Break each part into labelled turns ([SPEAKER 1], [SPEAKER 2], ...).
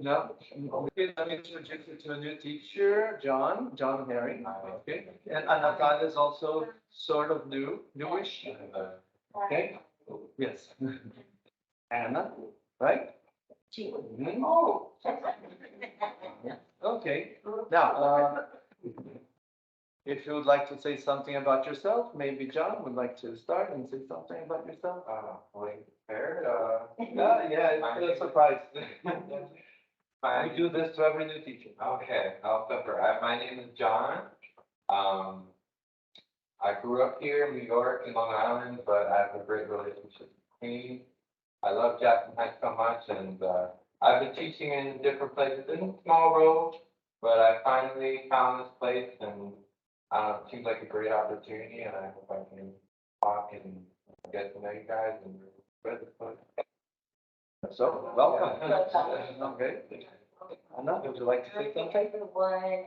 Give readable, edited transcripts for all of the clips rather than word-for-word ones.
[SPEAKER 1] No, okay, let me introduce you to a new teacher, John Herring. Okay, and Anatad is also sort of newish. Okay, yes. Anna, right? Mhm. Okay, now, if you would like to say something about yourself, maybe John would like to start and say something about yourself. Prepared, yeah, it's a surprise. We do this to every new teacher.
[SPEAKER 2] Okay, I'll flipper. My name is John. Um, I grew up here in New York in Long Island, but I have a great relationship with Queens. I love Jackson Heights so much, and I've been teaching in different places in small roles, but I finally found this place, and it seems like a great opportunity, and I hope I can talk and get to know you guys and spread this place.
[SPEAKER 1] So, welcome. Okay. Anna, would you like to say something?
[SPEAKER 3] Hi, everyone.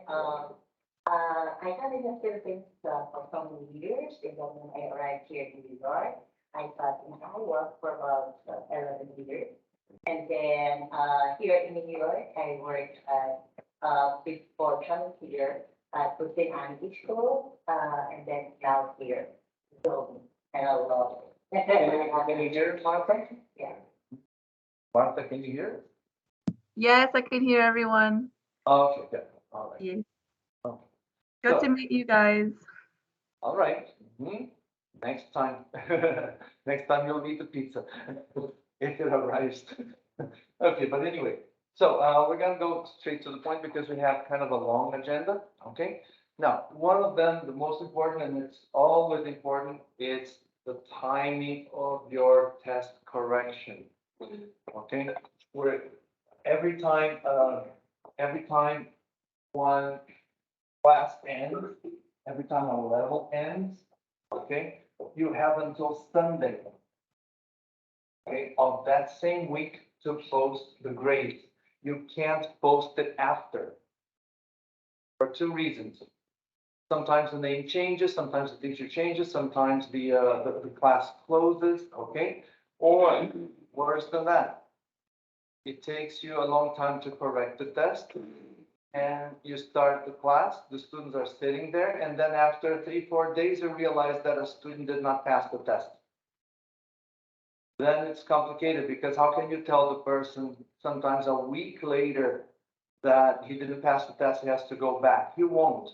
[SPEAKER 3] I have been in the Philippines for so many years. And then when I arrived here in New York, I taught in Iowa for about 11 years. And then here in New York, I worked at Big Fortune here at Hussein Ali School, and then now here. So, and I love
[SPEAKER 1] Can you
[SPEAKER 3] it.
[SPEAKER 1] hear Martha?
[SPEAKER 3] Yeah.
[SPEAKER 1] Martha, can you hear?
[SPEAKER 4] Yes, I can hear everyone.
[SPEAKER 1] Okay, yeah, all right.
[SPEAKER 4] Yes.
[SPEAKER 1] Okay.
[SPEAKER 4] Good to
[SPEAKER 1] So-
[SPEAKER 4] meet you guys.
[SPEAKER 1] All right. Mhm. Next time, next time you'll eat the pizza if it arrives. Okay, but anyway, so we're gonna go straight to the point because we have kind of a long agenda. Okay. Now, one of them, the most important, and it's always important, is the timing of your test correction. Okay, where every time one class ends, every time a level ends, okay, you have until Sunday, okay, of that same week to post the grades. You can't post it after for two reasons. Sometimes the name changes, sometimes the teacher changes, sometimes the class closes, okay? Or worse than that, it takes you a long time to correct the test. And you start the class, the students are sitting there, and then after 3, 4 days, you realize that a student did not pass the test. Then it's complicated because how can you tell the person sometimes a week later that he didn't pass the test, he has to go back? He won't.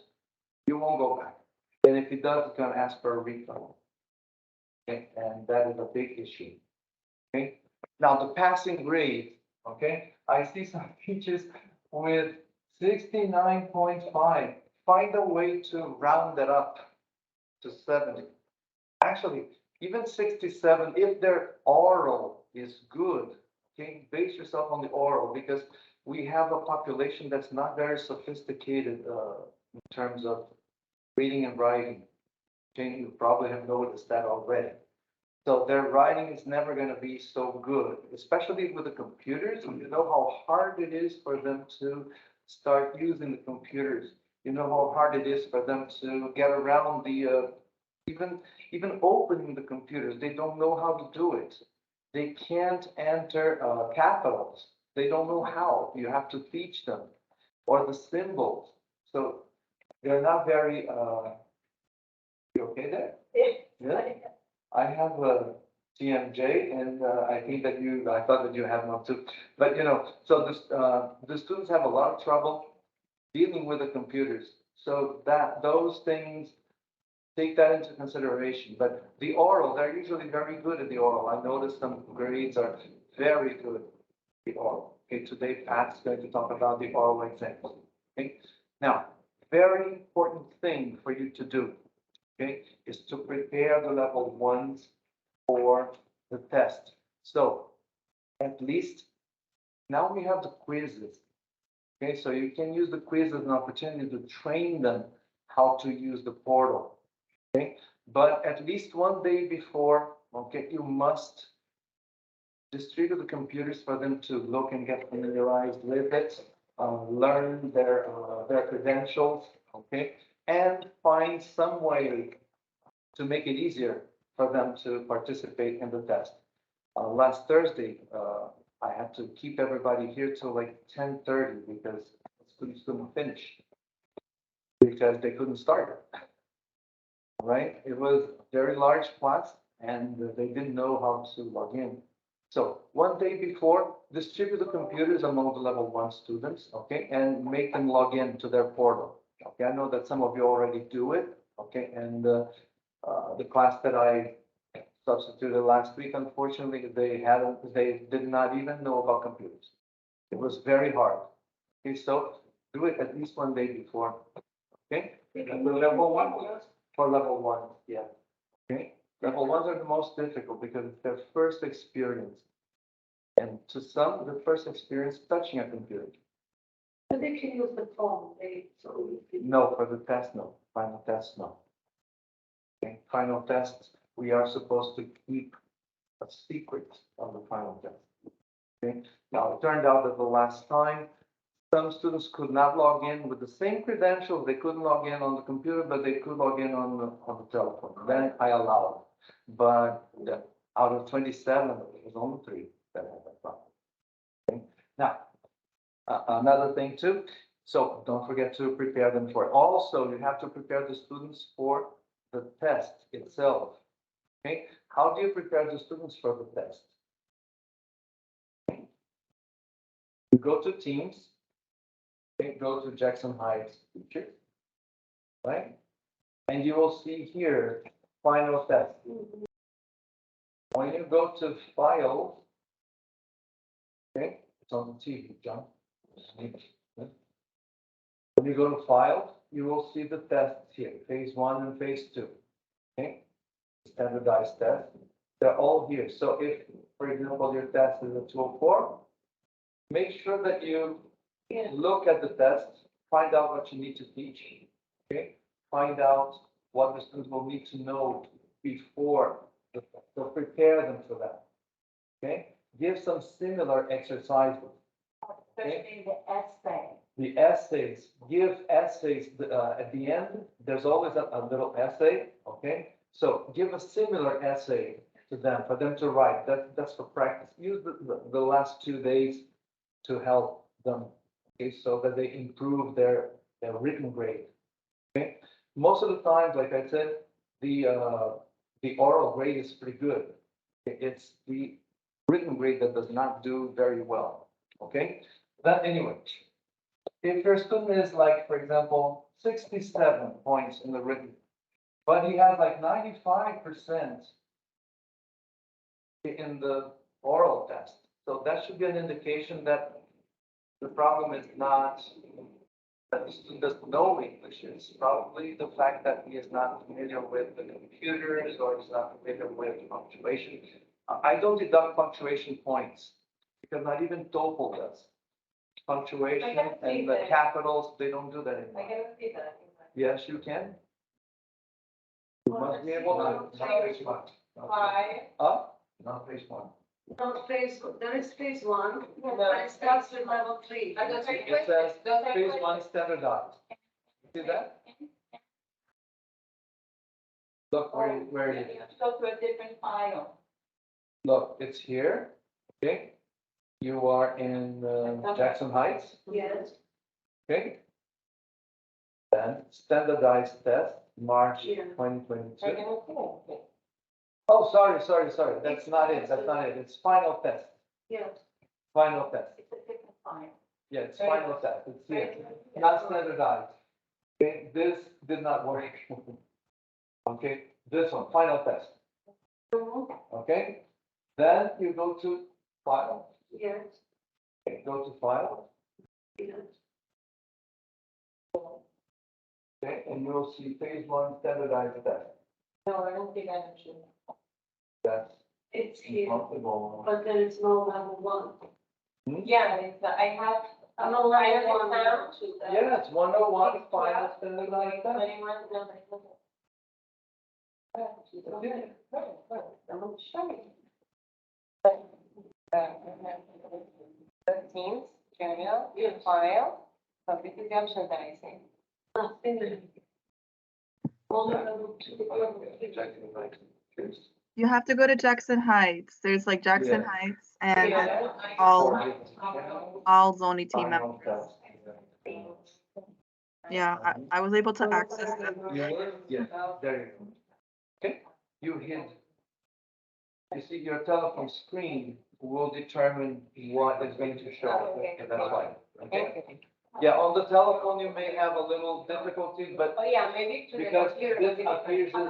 [SPEAKER 1] You won't go back. And if he does, he's gonna ask for a refund. Okay, and that is a big issue. Okay, now the passing grade, okay, I see some teachers with 69.5. Find a way to round it up to 70. Actually, even 67, if their oral is good, okay, base yourself on the oral because we have a population that's not very sophisticated in terms of reading and writing. Okay, you probably have noticed that already. So their writing is never going to be so good, especially with the computers. You know how hard it is for them to start using the computers. You know how hard it is for them to get around the even opening the computers. They don't know how to do it. They can't enter capitals. They don't know how. You have to teach them or the symbols. So they're not very. You okay there? Yeah. I have a TMJ, and I think that I thought that you have one too. But so the students have a lot of trouble dealing with the computers. So those things, take that into consideration. But the oral, they're usually very good at the oral. I noticed some grades are very good at the oral. Okay, today Pat's going to talk about the oral exams. Okay, now, very important thing for you to do, okay, is to prepare the level ones for the test. So at least now we have the quizzes. Okay, so you can use the quiz as an opportunity to train them how to use the portal. Okay, but at least one day before, okay, you must distribute the computers for them to look and get familiarized with it, learn their credentials, okay, and find some way to make it easier for them to participate in the test. Last Thursday, I had to keep everybody here till like 10:30 because students couldn't finish. Because they couldn't start. Right? It was a very large class and they didn't know how to log in. So one day before, distribute the computers among the level 1 students, okay, and make them log in to their portal. Okay, I know that some of you already do it, okay, and the class that I substituted last week, unfortunately, they did not even know about computers. It was very hard. Okay, so do it at least one day before, okay?
[SPEAKER 5] For level 1 class?
[SPEAKER 1] For level 1, yeah. Okay, level 1s are the most difficult because it's their first experience. And to some, the first experience touching a computer.
[SPEAKER 5] But they can use the phone, so.
[SPEAKER 1] No, for the test, no. Final test, no. Okay, final tests, we are supposed to keep a secret of the final test. Okay, now it turned out that the last time, some students could not log in with the same credentials. They couldn't log in on the computer, but they could log in on the telephone. Then I allowed. But out of 27, it was only 3 that had that problem. Okay? Now, another thing too. So don't forget to prepare them for it. Also, you have to prepare the students for the test itself. Okay? How do you prepare the students for the test? You go to Teams. Okay, go to Jackson Heights feature, right? And you will see here, final test. When you go to file, okay, it's on the TV, John. When you go to file, you will see the tests here, phase 1 and phase 2, okay? Standardized test. They're all here. So if, for example, your test is a 204, make sure that you look at the test, find out what you need to teach, okay? Find out what the students will need to know before the test. So prepare them for that, okay? Give some similar exercises.
[SPEAKER 3] Especially the essay.
[SPEAKER 1] The essays, give essays at the end. There's always a little essay, okay? So give a similar essay to them, for them to write. That's for practice. Use the last 2 days to help them, okay, so that they improve their written grade. Okay, most of the times, like I said, the oral grade is pretty good. It's the written grade that does not do very well. Okay, but anyway, if your student is like, for example, 67 points in the written, but he has like 95% in the oral test, so that should be an indication that the problem is not that the student doesn't know English. It's probably the fact that he is not familiar with the computers or is not familiar with punctuation. I don't deduct punctuation points because not even TOEFL does. Punctuation and the capitals, they don't do that anymore.
[SPEAKER 3] I can see that.
[SPEAKER 1] Yes, you can. You must be able to.
[SPEAKER 5] Not phase 1.
[SPEAKER 1] Not phase 1.
[SPEAKER 5] Not phase, there is phase 1,
[SPEAKER 3] No.
[SPEAKER 5] but it starts with level 3.
[SPEAKER 1] It says phase 1 standardized. See that? Look where it is.
[SPEAKER 3] You have to go to a different file.
[SPEAKER 1] Look, it's here, okay? You are in Jackson Heights,
[SPEAKER 5] Yes.
[SPEAKER 1] okay? Then standardized test, March
[SPEAKER 5] Yeah.
[SPEAKER 1] 2022.
[SPEAKER 3] I can see it.
[SPEAKER 1] Oh, sorry. That's not it. It's final test,
[SPEAKER 5] Yes.
[SPEAKER 1] final test.
[SPEAKER 3] It's a different file.
[SPEAKER 1] Yeah, it's final test. It's here, not standardized. Okay, this did not work. Okay, this one, final test. Okay, then you go to file.
[SPEAKER 5] Yes.
[SPEAKER 1] Okay, go to file.
[SPEAKER 5] Yes.
[SPEAKER 1] Okay, and you'll see phase 1 standardized test.
[SPEAKER 3] No, I don't think I mentioned.
[SPEAKER 1] That's
[SPEAKER 5] It's here,
[SPEAKER 1] comfortable.
[SPEAKER 5] but there is no level 1.
[SPEAKER 3] Yeah, it's, I have.
[SPEAKER 5] No level 1.
[SPEAKER 1] Yeah, it's 101 final standardized test.
[SPEAKER 3] 21, no, I look at. I'm showing. Teams, Gmail, file, public exemption that I say.
[SPEAKER 5] Nothing. Only level 2.
[SPEAKER 1] Jackson Heights.
[SPEAKER 4] You have to go to Jackson Heights. There's like Jackson
[SPEAKER 1] Yeah.
[SPEAKER 4] Heights and
[SPEAKER 5] Yeah.
[SPEAKER 4] all Zoni team
[SPEAKER 1] Final
[SPEAKER 4] members.
[SPEAKER 1] test.
[SPEAKER 4] Yeah, I was able to access them.
[SPEAKER 1] You were? Yeah, there you go. Okay, you hit. You see, your telephone screen will determine what is going to show. Okay, that's why. Okay. Yeah, on the telephone, you may have a little difficulty, but
[SPEAKER 3] Oh, yeah, maybe to the
[SPEAKER 1] because
[SPEAKER 3] computer.
[SPEAKER 1] this appears as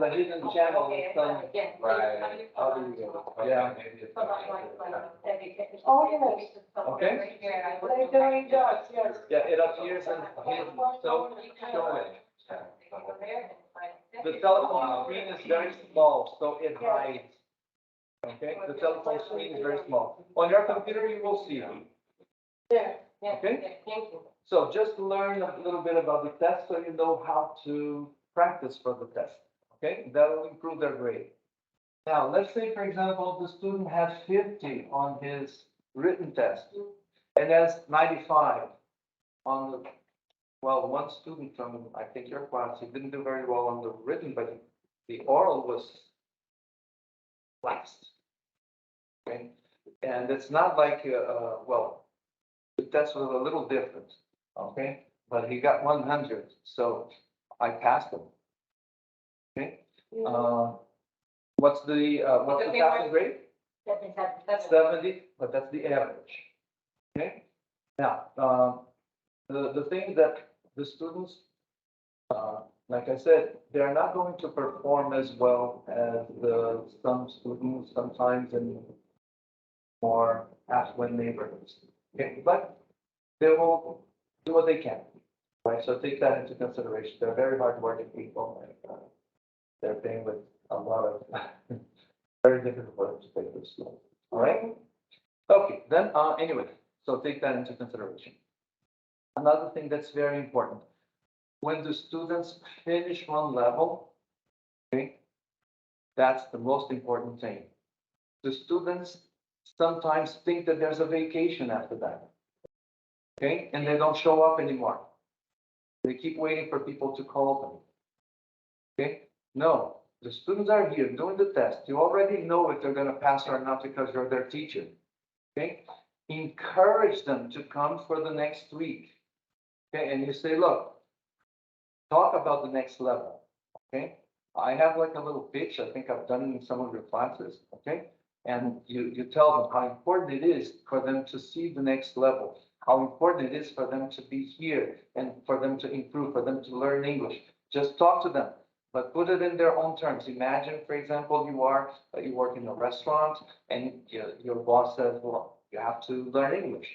[SPEAKER 1] a hidden channel,
[SPEAKER 3] Okay,
[SPEAKER 1] some,
[SPEAKER 3] again.
[SPEAKER 2] Right.
[SPEAKER 1] how do you go?
[SPEAKER 2] Okay,
[SPEAKER 1] Yeah.
[SPEAKER 2] maybe it's
[SPEAKER 3] So
[SPEAKER 2] not
[SPEAKER 3] like,
[SPEAKER 2] like-
[SPEAKER 3] oh, yes.
[SPEAKER 1] Okay.
[SPEAKER 3] They're doing that, yes.
[SPEAKER 1] Yeah, it appears as hidden, so show it. The
[SPEAKER 3] The
[SPEAKER 1] telephone screen is very small, so it hides. Okay, the telephone screen is very small. On your computer, you will see it.
[SPEAKER 3] There, yeah,
[SPEAKER 1] Okay.
[SPEAKER 3] yeah, thank you.
[SPEAKER 1] So just learn a little bit about the test so you know how to practice for the test. Okay, that will improve their grade. Now, let's say, for example, the student has 50 on his written test and has 95 on the, well, one student from, I think your class, he didn't do very well on the written, but the oral was last. Okay, and it's not like, well, the test was a little different, okay? But he got 100, so I passed him. Okay? What's the passing grade? 70, but that's the average. Okay? Now, the thing that the students, like I said, they're not going to perform as well as some students sometimes in more affluent neighborhoods. Okay, but they will do what they can, right? So take that into consideration. They're very hardworking people, and they're paying with a lot of very difficult work to pay this school. All right? Okay, then, anyway, so take that into consideration. Another thing that's very important, when the students finish one level, okay, that's the most important thing. The students sometimes think that there's a vacation after that. Okay, and they don't show up anymore. They keep waiting for people to call them. Okay, no, the students are here doing the test. You already know if they're gonna pass or not because you're their teacher. Okay, encourage them to come for the next week. Okay, and you say, look, talk about the next level. Okay, I have like a little pitch. I think I've done it in some of your classes. Okay, and you tell them how important it is for them to see the next level, how important it is for them to be here and for them to improve, for them to learn English. Just talk to them, but put it in their own terms. Imagine, for example, you work in a restaurant and your boss says, well, you have to learn English,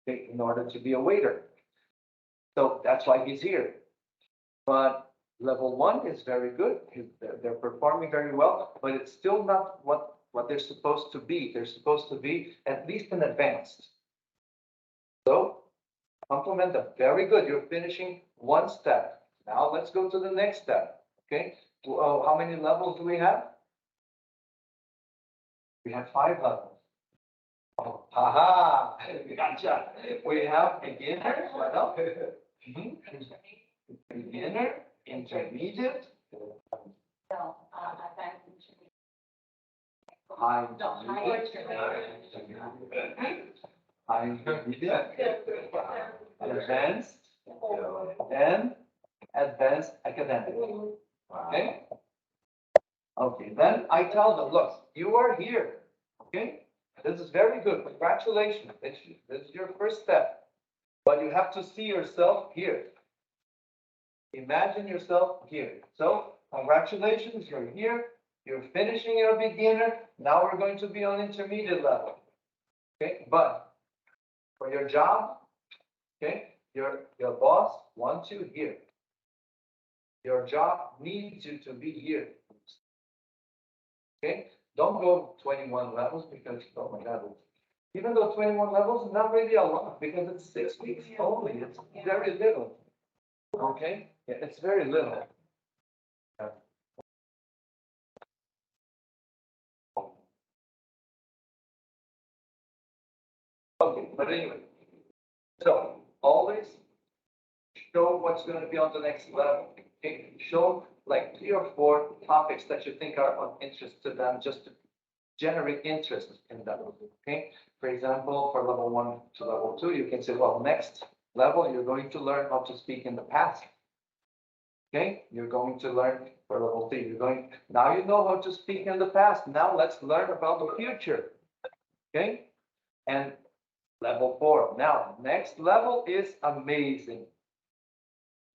[SPEAKER 1] okay, in order to be a waiter. So that's why he's here. But level one is very good. They're performing very well, but it's still not what they're supposed to be. They're supposed to be at least an advanced. So compliment them. Very good. You're finishing one step. Now let's go to the next step. Okay. How many levels do we have? We have 5 levels. Oh, haha, gotcha. We have beginner, what else? Beginner, intermediate,
[SPEAKER 3] No,
[SPEAKER 1] high
[SPEAKER 3] No,
[SPEAKER 1] high intermediate, advanced, and advanced academic. Okay? Okay, then I tell them, look, you are here. Okay? This is very good. Congratulations. This is your first step. But you have to see yourself here. Imagine yourself here. So, congratulations, you're here. You're finishing your beginner. Now we're going to be on intermediate level. Okay? But for your job, okay, your boss wants you here. Your job needs you to be here. Okay? Don't go 21 levels because, oh my God, even though 21 levels is not really a lot because it's 6 weeks only. It's very little. Okay? Yeah, it's very little. Okay, but anyway, so always show what's going to be on the next level. Okay? Show like 3 or 4 topics that you think are of interest to them, just to generate interest in them, okay? For example, for level 1 to level 2, you can say, well, next level, you're going to learn how to speak in the past. Okay, you're going to learn for level 3, now you know how to speak in the past, now let's learn about the future. Okay, and level 4, now, next level is amazing.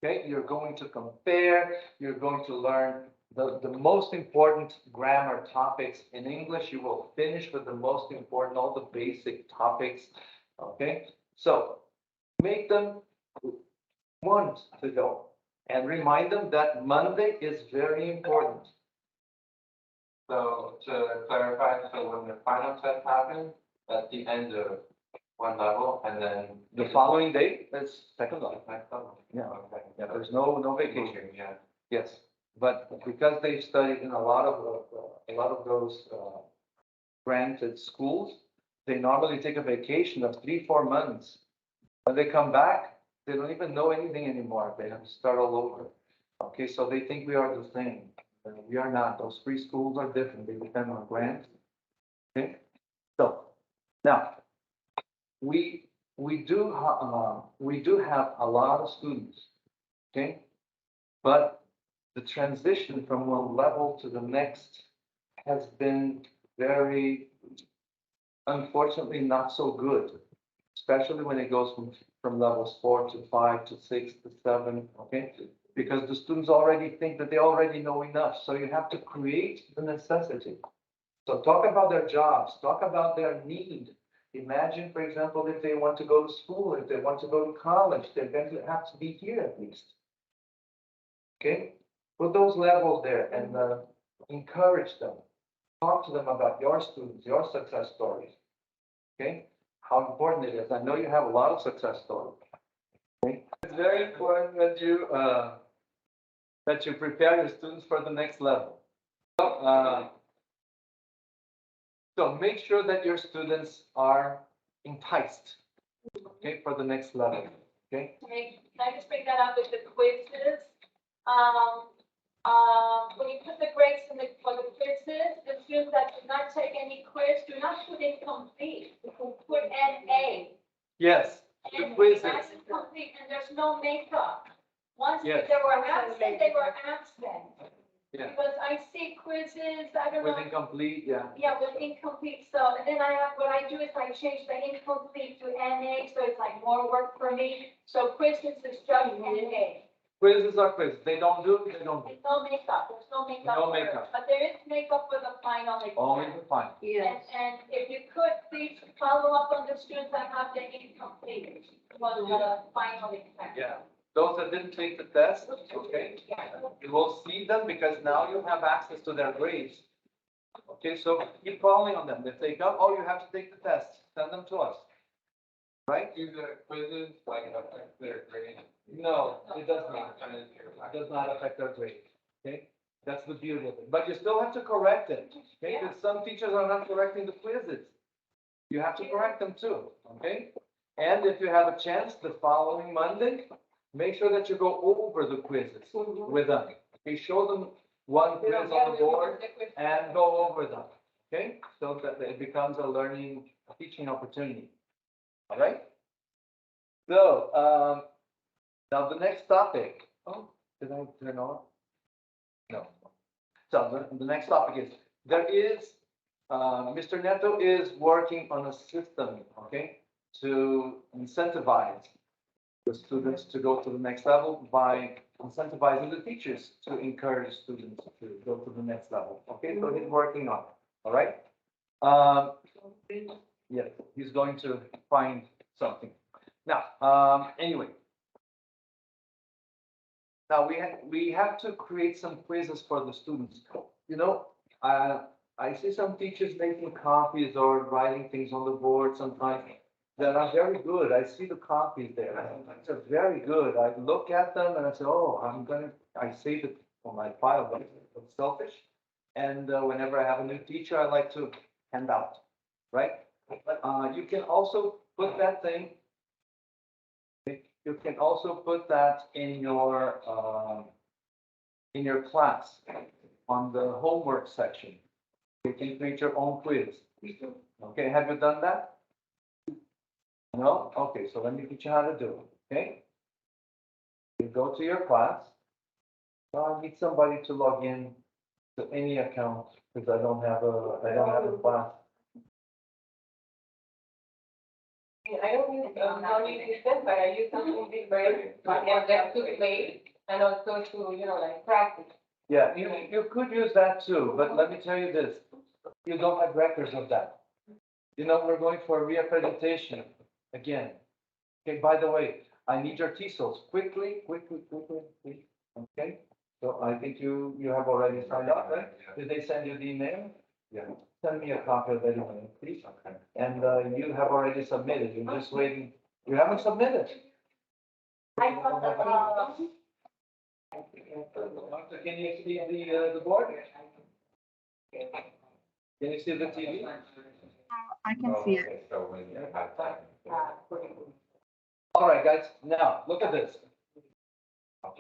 [SPEAKER 1] Okay, you're going to compare, you're going to learn the most important grammar topics in English. You will finish with the most important, all the basic topics. Okay, so make them want to go and remind them that Monday is very important.
[SPEAKER 2] So to clarify, so when the final test happens, that's the end of one level and then.
[SPEAKER 1] The following day is second level.
[SPEAKER 2] Next level.
[SPEAKER 1] Yeah.
[SPEAKER 2] Okay.
[SPEAKER 1] Yeah, there's no vacation.
[SPEAKER 2] Yeah.
[SPEAKER 1] Yes, but because they've studied in a lot of those granted schools, they normally take a vacation of 3-4 months. When they come back, they don't even know anything anymore. They have to start all over. Okay, so they think we are the same. We are not. Those free schools are different. They depend on grants. Okay, so now we do have a lot of students. Okay, but the transition from one level to the next has been very, unfortunately, not so good, especially when it goes from levels 4 to 5 to 6 to 7, okay? Because the students already think that they already know enough, so you have to create the necessity. So talk about their jobs, talk about their need. Imagine, for example, if they want to go to school, if they want to go to college, they're going to have to be here at least. Okay? Put those levels there and encourage them. Talk to them about your students, your success stories. Okay? How important it is. I know you have a lot of success stories. Okay? It's very important that you prepare your students for the next level. So make sure that your students are enticed, okay, for the next level. Okay?
[SPEAKER 5] Can I just bring that up with the quizzes? When you put the grades for the quizzes, the students that did not take any quiz, do not put incomplete. Put NA.
[SPEAKER 1] Yes. The
[SPEAKER 5] And
[SPEAKER 1] quizzes.
[SPEAKER 5] that's incomplete, and there's no makeup. Once they
[SPEAKER 1] Yes.
[SPEAKER 5] were absent, they were absent.
[SPEAKER 1] Yeah.
[SPEAKER 5] Because I see quizzes, I don't
[SPEAKER 1] With
[SPEAKER 5] know.
[SPEAKER 1] incomplete, yeah.
[SPEAKER 5] Yeah, with incomplete, so, and then what I do is I change the incomplete to NA, so it's like more work for me. So quizzes is just NA.
[SPEAKER 1] Quizzes are quizzes. They don't do, they don't do.
[SPEAKER 5] There's no makeup, there's no makeup.
[SPEAKER 1] No
[SPEAKER 5] for-
[SPEAKER 1] makeup.
[SPEAKER 5] But there is makeup for the final
[SPEAKER 1] Only
[SPEAKER 5] exam.
[SPEAKER 1] the final.
[SPEAKER 5] And if you could, please follow up on the students that have the incomplete for the final exam.
[SPEAKER 1] Yeah. Those that didn't take the test, okay,
[SPEAKER 5] Yeah.
[SPEAKER 1] you will see them because now you have access to their grades. Okay, so keep calling on them. If they come, oh, you have to take the test, send them to us. Right?
[SPEAKER 2] Do the quizzes like affect their grade?
[SPEAKER 1] No, it does not. It does not affect their grade. Okay? That's the beauty of it. But you still have to correct it. Okay?
[SPEAKER 5] Yeah.
[SPEAKER 1] Because some teachers are not correcting the quizzes. You have to correct them too. Okay? And if you have a chance the following Monday, make sure that you go over the quizzes with them. Okay? Show them one quiz on the board and go over them. Okay? So that it becomes a learning, teaching opportunity. All right? So, now the next topic. Oh, did I turn on? No. So the next topic is, Mr. Neto is working on a system, okay, to incentivize the students to go to the next level by incentivizing the teachers to encourage students to go to the next level. Okay, so he's working on it, all right? Yeah, he's going to find something. Now, anyway. Now, we have to create some quizzes for the students. You know, I see some teachers making copies or writing things on the board sometimes that are very good. I see the copies there. They're very good. I look at them and I say, oh, I save it on my file, but it's selfish. And whenever I have a new teacher, I like to hand out, right? You can also put that thing. You can also put that in your in your class, on the homework section, you can create your own quiz. Okay, have you done that? No? Okay, so let me teach you how to do it, okay? You go to your class. Well, I need somebody to log in to any account, because I don't have a class.
[SPEAKER 6] I don't use, no need system, but I use something big, very, for them to play and also to, like practice.
[SPEAKER 1] Yeah, you could use that too, but let me tell you this, you don't have records of that. We're going for reaccreditation again. Okay, by the way, I need your TESOLs quickly, okay? So I think you have already signed up, right? Did they send you the email?
[SPEAKER 2] Yeah.
[SPEAKER 1] Send me a copy of that email, please.
[SPEAKER 2] Okay.
[SPEAKER 1] And you have already submitted, you're just waiting, you haven't submitted.
[SPEAKER 3] I thought that,
[SPEAKER 1] Martha, can you see the board? Can you see the TV?
[SPEAKER 4] I can see it.
[SPEAKER 2] Okay, so when you have time.
[SPEAKER 1] All right, guys, now, look at this.
[SPEAKER 2] Are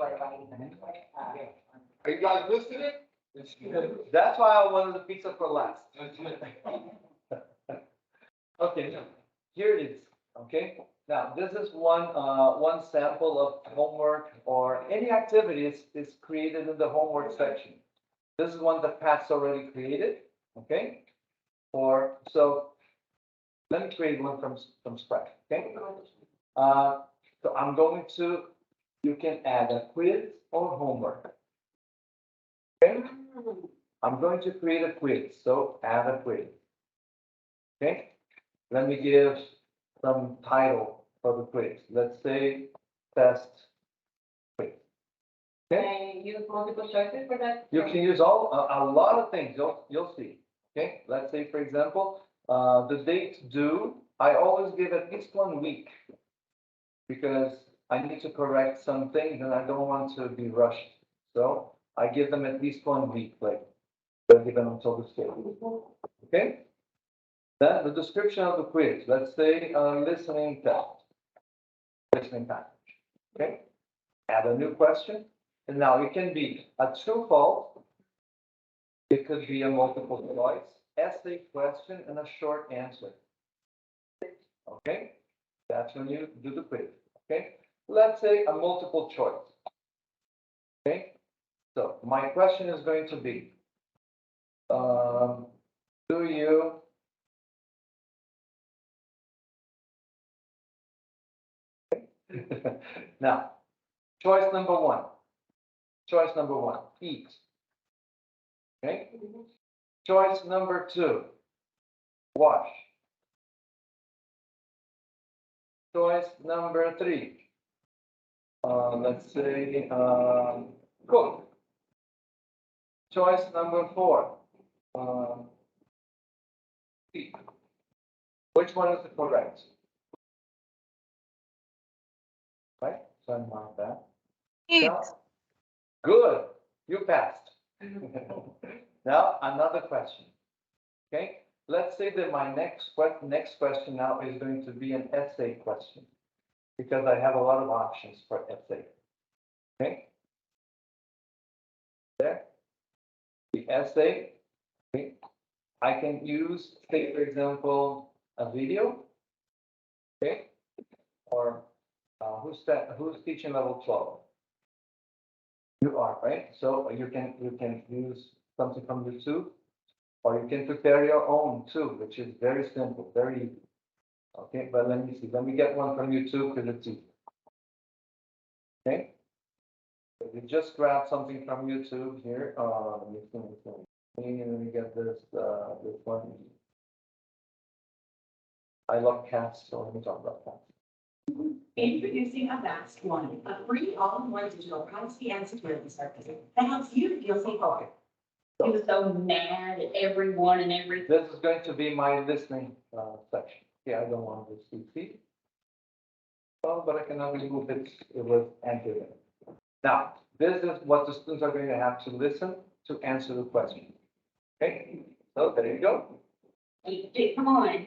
[SPEAKER 2] you guys listening?
[SPEAKER 1] That's why I wanted the pizza for last. Okay, now, here it is, okay? Now, this is one sample of homework or any activity is created in the homework section. This is one that Pat's already created, okay? So let me create one from scratch, okay? So I'm going to, you can add a quiz or homework. Okay? I'm going to create a quiz, so add a quiz. Okay? Let me give some title for the quiz. Let's say test quiz. Okay?
[SPEAKER 6] Can I use multiple choices for that?
[SPEAKER 1] You can use a lot of things, you'll see. Okay? Let's say, for example, the date due, I always give at least 1 week. Because I need to correct some things and I don't want to be rushed. So I give them at least 1 week, like, I give them until the schedule. Okay? Then the description of the quiz, let's say, listening test. Listening time. Okay? Add a new question. And now it can be a true false. It could be a multiple choice, essay question, and a short answer. Okay? That's when you do the quiz. Okay? Let's say a multiple choice. Okay? So my question is going to be, do you now, choice number one, eat. Okay? Choice number 2, wash. Choice number 3, let's say, cook. Choice number 4, eat. Which one is the correct? Right, so I mark that.
[SPEAKER 4] Eat.
[SPEAKER 1] Yeah. Good, you passed. Now, another question. Okay, let's say that my next question now is going to be an essay question, because I have a lot of options for essay. Okay? There. The essay, okay, I can use, say, for example, a video. Okay? Or who's teaching level 12? You are, right? So you can use something from YouTube, or you can prepare your own too, which is very simple, very easy. Okay, but let me see. Let me get one from YouTube because it's easy. Okay. So you just grab something from YouTube here. Let me get this one. I love cats, so let me talk about cats.
[SPEAKER 7] Introducing Avast One, a free all-in-one digital privacy and security service that helps you feel safer.
[SPEAKER 8] He was so mad at everyone and everything.
[SPEAKER 1] This is going to be my listening section. Yeah, I don't want this to see. Well, but I can only move it with enter. Now, this is what the students are going to have to listen to answer the question. Okay, so there you go.
[SPEAKER 8] Hey, come on.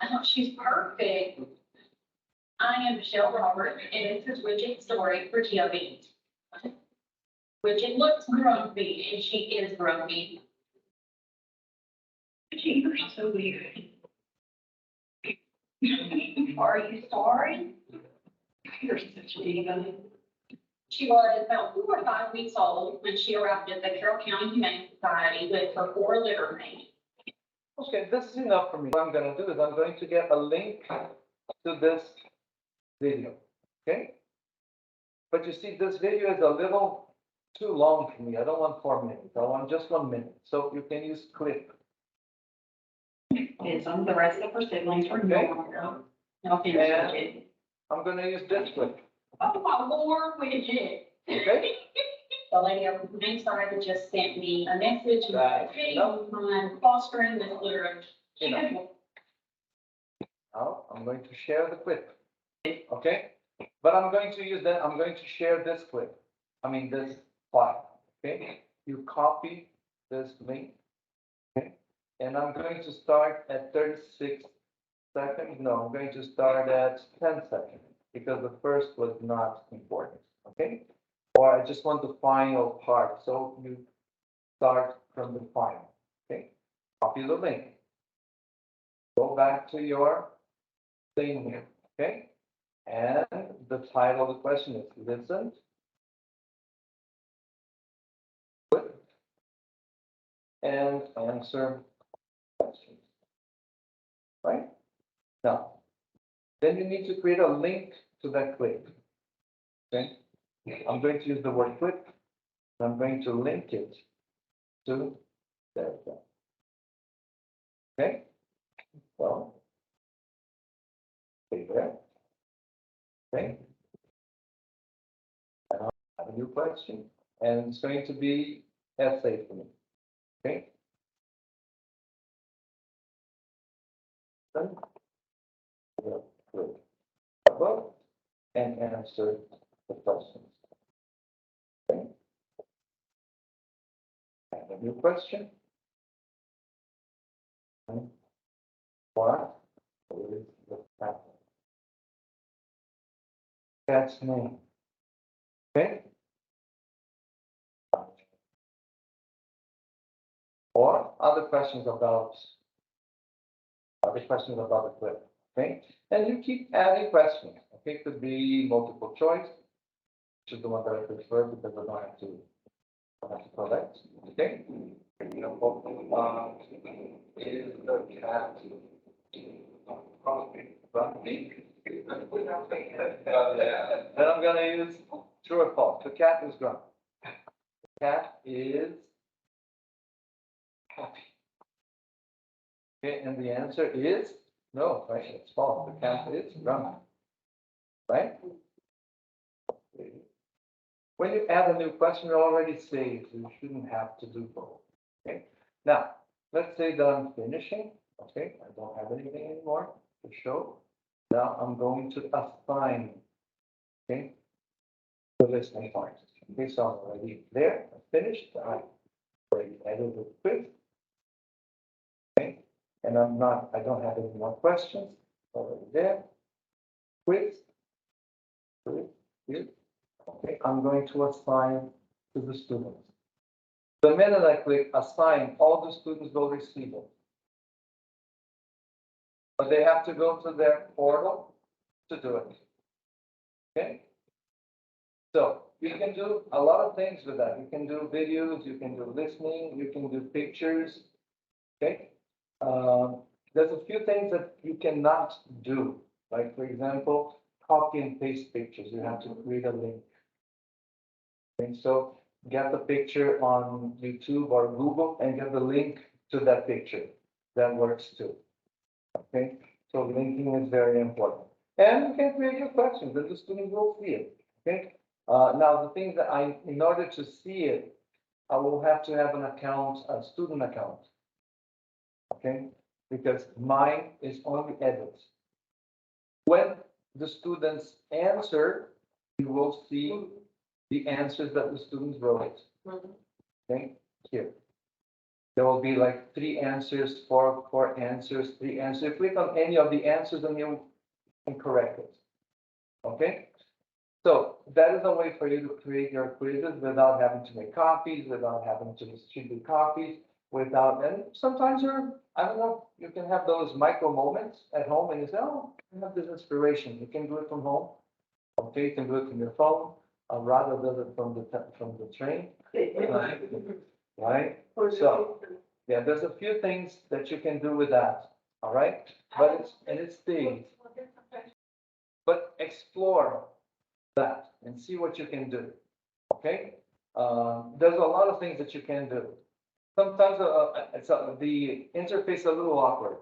[SPEAKER 8] Oh, she's perfect. I am Michelle Roberts, and this is Widget's story for GOV. which it looks grumpy, and she is grumpy. She is so weird. Are you sorry? You're such a diva. She was about 4 or 5 weeks old when she arrived at the Carroll County Humane Society with her 4 litter mates.
[SPEAKER 1] Okay, this is enough for me. What I'm gonna do is I'm going to get a link to this video, okay? But you see, this video is a little too long for me. I don't want 4 minutes. I want just 1 minute. So you can use clip.
[SPEAKER 8] And some of the rest of her siblings were
[SPEAKER 1] Okay.
[SPEAKER 8] no. No offense,
[SPEAKER 1] And-
[SPEAKER 8] Bridget.
[SPEAKER 1] I'm gonna use this clip,
[SPEAKER 8] Oh, my Lord, Bridget.
[SPEAKER 1] okay?
[SPEAKER 8] The lady over the main side just sent me a message and
[SPEAKER 1] Right.
[SPEAKER 8] said, hey, I'm fostering this litter. She
[SPEAKER 1] Enough.
[SPEAKER 8] goes,
[SPEAKER 1] Now, I'm going to share the clip, okay? But I'm going to use that, I'm going to share this clip, this file, okay? You copy this link, okay? And I'm going to start at 36 seconds, no, I'm going to start at 10 seconds, because the first was not important, okay? Or I just want the final part, so you start from the final, okay? Copy the link. Go back to your thing here, okay? And the title of the question is listen. And answer questions. Right? Now, then you need to create a link to that clip. Okay? I'm going to use the word clip. I'm going to link it to that. Okay? So, stay there. Okay? And I'll have a new question, and it's going to be essay for me. Okay? Then, we'll click above and answer the questions. Okay? And a new question. Okay. What is the cat? Cat's name. Okay? Or other questions about the clip. Okay? And you keep adding questions. Okay, it could be multiple choice, which is the one that I prefer because I don't have to collect. Okay? For example, is the cat running? Then I'm gonna use true or false. The cat is grumpy. The cat is happy. Okay, and the answer is no, right? It's false. The cat is grumpy. Right? When you add a new question, you already saved. You shouldn't have to do both. Okay? Now, let's say that I'm finishing. Okay, I don't have anything anymore to show. Now I'm going to assign. Okay, the listening part. Okay, so I'm already there. I'm finished. I already added the quiz. Okay, and I don't have any more questions. Already there. Quiz. Here. Okay, I'm going to assign to the students. The minute I click assign, all the students will receive it. But they have to go to their portal to do it. Okay? So you can do a lot of things with that. You can do videos, you can do listening, you can do pictures. Okay? There's a few things that you cannot do. Like, for example, copy and paste pictures. You have to create a link. And so get the picture on YouTube or Google and get the link to that picture. That works too. Okay, so linking is very important. And you can create your questions and the student will see it. Okay, now the thing that in order to see it, I will have to have an account, a student account. Okay, because mine is only edits. When the students answer, you will see the answers that the students wrote. Okay, here. There will be like 3 answers, 4 answers, 3 answers. Click on any of the answers and you can correct it. Okay? So that is a way for you to create your quizzes without having to make copies, without having to distribute copies, without, and sometimes I don't know, you can have those micro moments at home and you say, oh, I have this inspiration. You can do it from home. Okay, you can do it from your phone. Rather does it from the train. Right? So, yeah, there's a few things that you can do with that. All right? But it's things. But explore that and see what you can do. Okay? There's a lot of things that you can do. Sometimes the interface is a little awkward.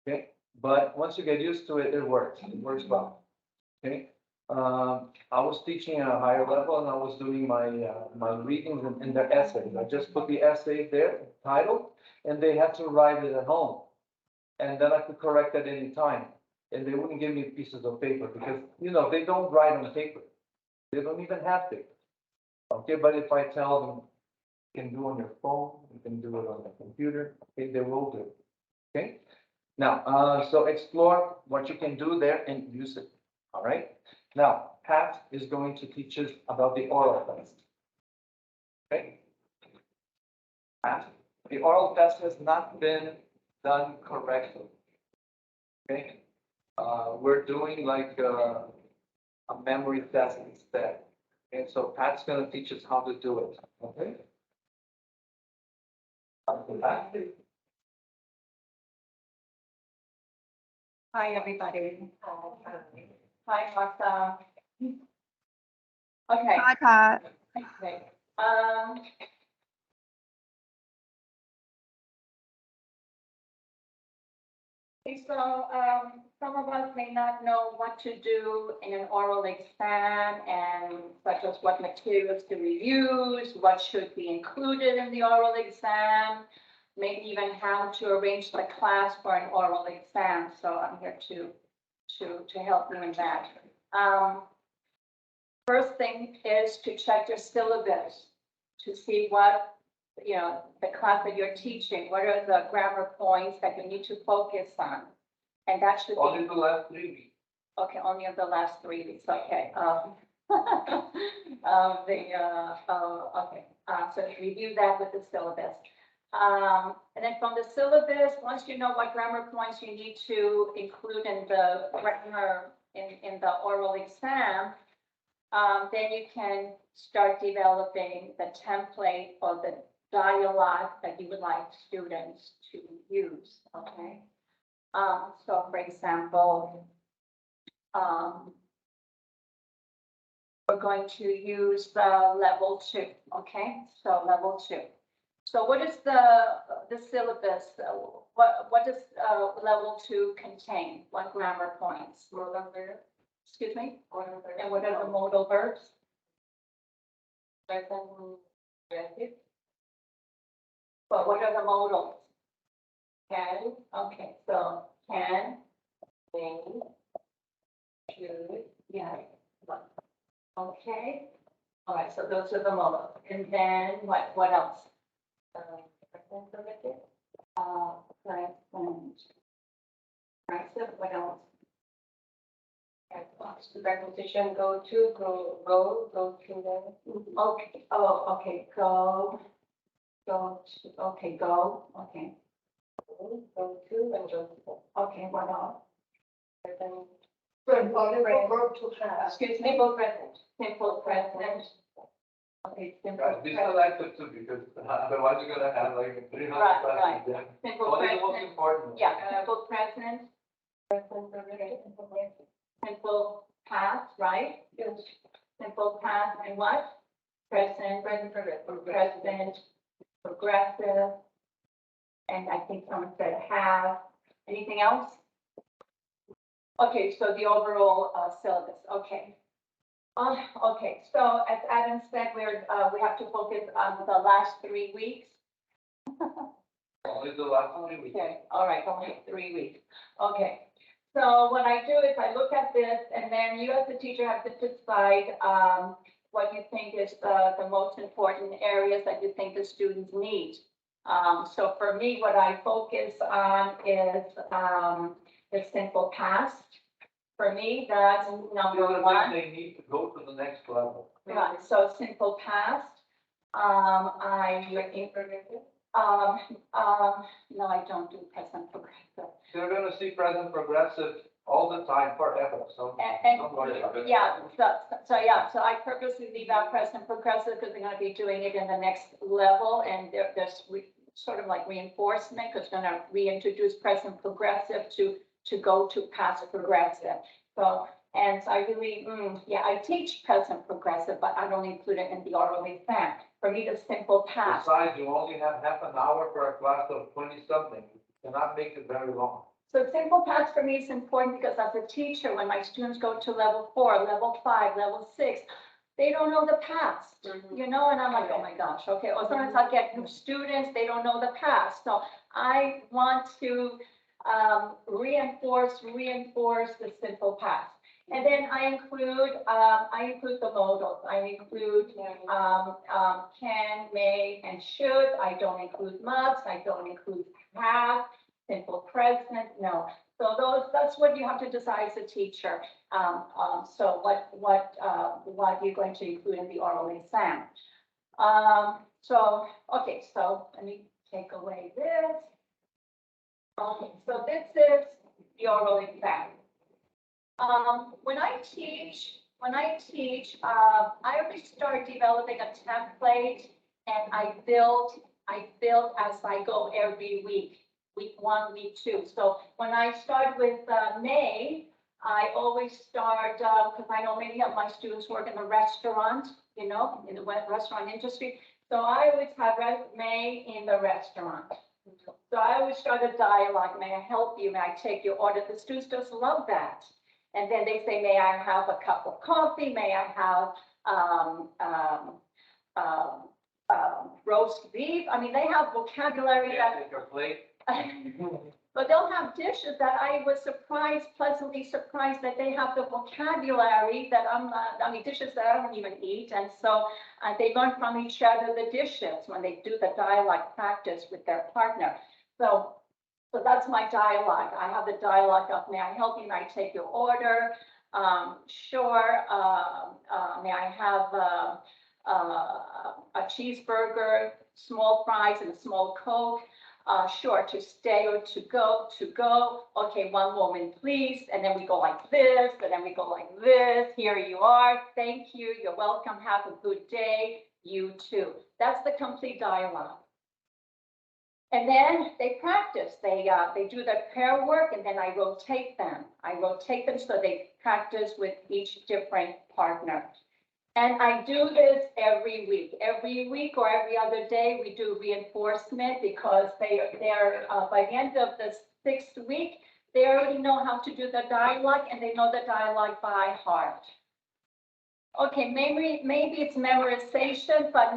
[SPEAKER 1] Okay? But once you get used to it, it works. It works well. Okay? I was teaching at a higher level and I was doing my readings and their essays. I just put the essay there, title, and they had to write it at home. And then I could correct at any time. And they wouldn't give me pieces of paper because, they don't write on paper. They don't even have paper. Okay, but if I tell them, you can do on your phone, you can do it on the computer, okay, they will do. Okay? Now, so explore what you can do there and use it. All right? Now, Pat is going to teach us about the oral test. Okay? Pat, the oral test has not been done correctly. Okay? We're doing like a memory test instead. And so Pat's going to teach us how to do it. Okay? Pat?
[SPEAKER 5] Hi, everybody. Hi, Martha. Okay.
[SPEAKER 4] Hi, Pat.
[SPEAKER 5] Okay. Okay, so, some of us may not know what to do in an oral exam and such as what materials to use, what should be included in the oral exam, maybe even how to arrange the class for an oral exam. So I'm here to help you in that. First thing is to check your syllabus to see what, the class that you're teaching, what are the grammar points that you need to focus on? And that should
[SPEAKER 1] Only
[SPEAKER 5] be,
[SPEAKER 1] the last 3 weeks.
[SPEAKER 5] okay, only of the last 3 weeks, okay. So review that with the syllabus. And then from the syllabus, once you know what grammar points you need to include in the grammar in the oral exam, then you can start developing the template or the dialogue that you would like students to use, okay? So for example, we're going to use the level 2, okay? So level 2. So what is the syllabus? What does level 2 contain? What grammar points?
[SPEAKER 6] Modal verb,
[SPEAKER 5] Excuse me?
[SPEAKER 6] modal verb.
[SPEAKER 5] And what are the modal verbs?
[SPEAKER 6] Present, relative,
[SPEAKER 5] But what are the modals?
[SPEAKER 6] can,
[SPEAKER 5] Okay, so can,
[SPEAKER 6] may, should,
[SPEAKER 5] yeah. Okay. All right, so those are the modals. And then what else?
[SPEAKER 6] present perfective,
[SPEAKER 5] Present. Right, so what else?
[SPEAKER 6] preposition go to, go to them.
[SPEAKER 5] Okay, oh, okay, go, okay, go, okay,
[SPEAKER 6] Go to and go to them.
[SPEAKER 5] okay, what else?
[SPEAKER 6] Present,
[SPEAKER 5] Excuse me, simple present. Simple present. Okay, simple
[SPEAKER 1] Right, be
[SPEAKER 5] present.
[SPEAKER 1] selective too, because otherwise you're gonna have like 300
[SPEAKER 5] Right,
[SPEAKER 1] questions. Then
[SPEAKER 5] Simple
[SPEAKER 1] only the most
[SPEAKER 5] present,
[SPEAKER 1] important.
[SPEAKER 5] yeah, simple present,
[SPEAKER 6] present perfective,
[SPEAKER 5] simple past, right? Simple past and what? Present,
[SPEAKER 6] present perfective,
[SPEAKER 5] present, progressive. And I think someone said have. Anything else? Okay, so the overall syllabus, okay. Okay, so as Adam said, we have to focus on the last 3 weeks.
[SPEAKER 1] Only the last 3 weeks.
[SPEAKER 5] Okay, all right, only 3 weeks. Okay, so what I do is I look at this and then you as the teacher have to decide what you think is the most important areas that you think the students need. So for me, what I focus on is the simple past. For me, that's
[SPEAKER 1] The
[SPEAKER 5] number
[SPEAKER 1] other
[SPEAKER 5] one.
[SPEAKER 1] thing, they need to go to the next level.
[SPEAKER 5] Right, so simple past. No, I don't do present progressive.
[SPEAKER 1] They're gonna see present progressive all the time, forever, so
[SPEAKER 5] And,
[SPEAKER 1] don't worry about it.
[SPEAKER 5] yeah, so I purposely leave out present progressive because they're gonna be doing it in the next level and there's sort of like reinforcement, because we're gonna reintroduce present progressive to go to past progressive. So, and so I really, I teach present progressive, but I don't include it in the oral exam. For me, the simple past.
[SPEAKER 1] Besides, you only have half an hour for a class of 20-something, you cannot make it very long.
[SPEAKER 5] So simple past for me is important because as a teacher, when my students go to level 4, level 5, level 6, they don't know the past, you know, and I'm like, oh my gosh, okay. Or sometimes I'll get new students, they don't know the past. So I want to reinforce the simple past. And then I include the modals. I include can, may, and should. I don't include must. I don't include have, simple present, no. So that's what you have to decide as a teacher. So what you're going to include in the oral exam. So let me take away this. Okay, so this is the oral exam. When I teach, I always start developing a template and I build as I go every week. Week 1, week 2. So when I start with May, I always start, because I know many of my students work in the restaurant, you know, in the restaurant industry. So I always have May in the restaurant. So I always start a dialogue. May I help you? May I take your order? The students just love that. And then they say, may I have a cup of coffee? May I have roast beef? I mean, they have vocabulary that.
[SPEAKER 1] Take your plate.
[SPEAKER 5] But they'll have dishes that I was pleasantly surprised that they have the vocabulary that dishes that I don't even eat. And so they learn from each other the dishes when they do the dialogue practice with their partner. So that's my dialogue. I have the dialogue of, may I help you? May I take your order? Sure. May I have a cheeseburger, small fries, and a small Coke? Sure, to stay or to go. Okay, one moment, please. And then we go like this, and then we go like this. Here you are. Thank you. You're welcome. Have a good day. You too. That's the complete dialogue. And then they practice. They do their pair work, and then I rotate them. So they practice with each different partner. And I do this every week. Every week or every other day, we do reinforcement because they're by the end of the 6th week, they already know how to do the dialogue and they know the dialogue by heart. Okay, maybe it's memorization, but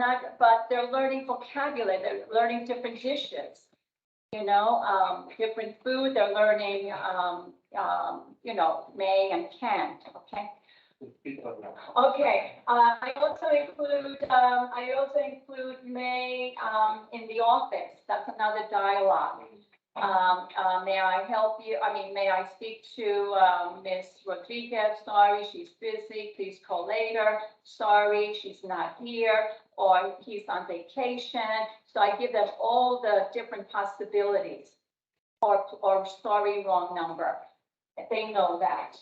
[SPEAKER 5] they're learning vocabulary. They're learning different dishes, you know, different food. They're learning, you know, may and can't. Okay. Okay, I also include may in the office. That's another dialogue. May I help you? May I speak to Miss Rodriguez? Sorry, she's busy. Please call later. Sorry, she's not here, or he's on vacation. So I give them all the different possibilities, or sorry, wrong number. They know that.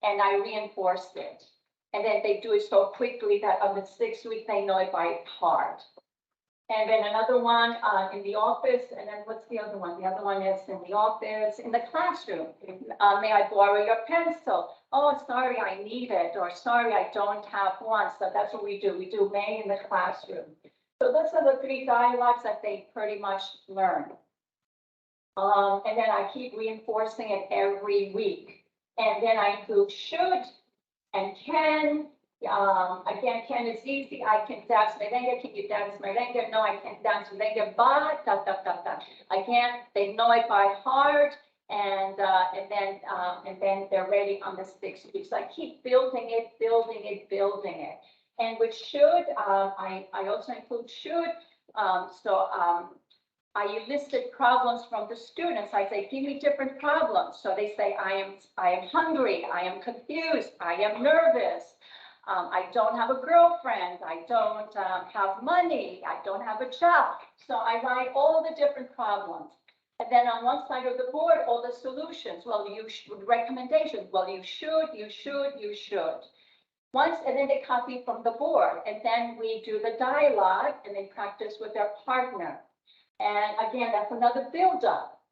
[SPEAKER 5] And I reinforce it. And then they do it so quickly that on the 6th week, they know it by heart. And then another one in the office. And then what's the other one? The other one is in the office, in the classroom. May I borrow your pencil? Oh, sorry, I need it. Or sorry, I don't have one. So that's what we do. We do may in the classroom. So those are the 3 dialogues that they pretty much learn. And then I keep reinforcing it every week. And then I include should and can. Again, can is easy. I can dance merengue. Can you dance merengue? No, I can't dance merengue, but Again, they know it by heart, and then they're ready on the 6th week. So I keep building it. And with should, I also include should. I listed problems from the students. I say, give me different problems. So they say, I am hungry, I am confused, I am nervous. I don't have a girlfriend, I don't have money, I don't have a job. So I write all the different problems. And then on one side of the board, all the solutions. Well, you should, recommendations. Well, you should. Once, and then they copy from the board, and then we do the dialogue, and they practice with their partner. And again, that's another build-up.